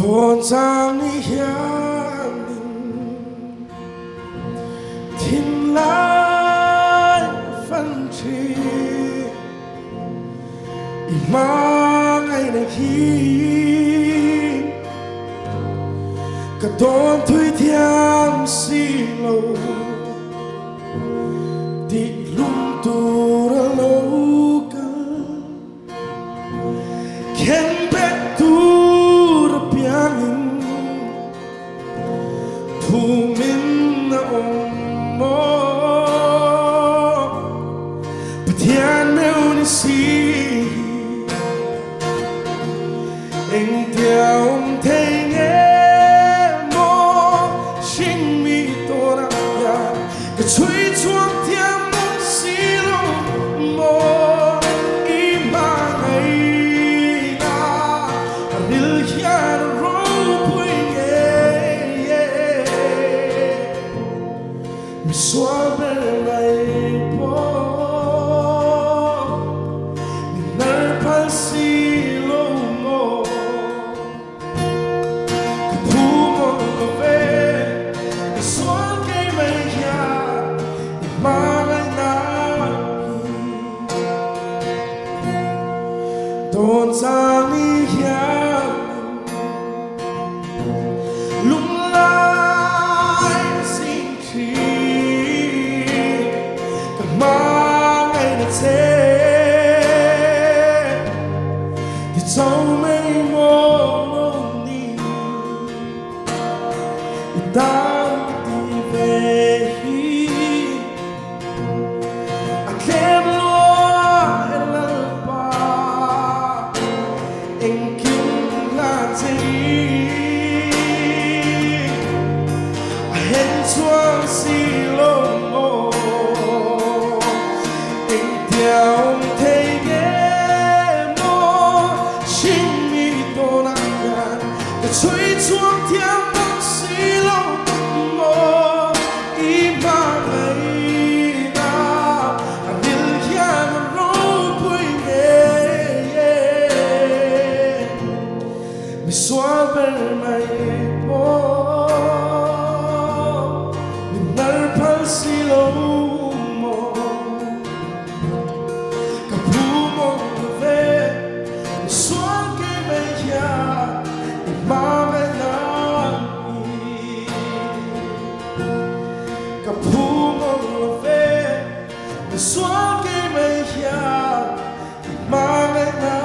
多长你향你听来分歧，一mang ai này khi cả đón thuy thiam xì lâu đi lung tu ra lâu cơ khen bé tu ra pianin thu min na ong mo Tian meu ni si anh theo thấy nghe mô xin mi tô ra ya cái chuối chuông thiam mong xí lông mô im mà ngày na nil ya rô bùi nghe mi xóa bên này bó Don't tell me here lung lai xin chi cả mang ngày này thế thì dẫu mấy mong đi ta đi về anh kinh là gì anh chuông xì lông mô anh theo thấy nghe mô xin mi tô nặng ngàn để chuối chuông theo mong xì lông mô im mà ngày na nil ya rô bùi mi xóa bên mây bó mi nở phá xì lâu mô cả phú mong về mi xóa cái mây ya mi má mây nà cả phú mong về mi xóa cái mây ya mi má mây nà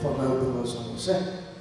From Melbourne, Los Angeles.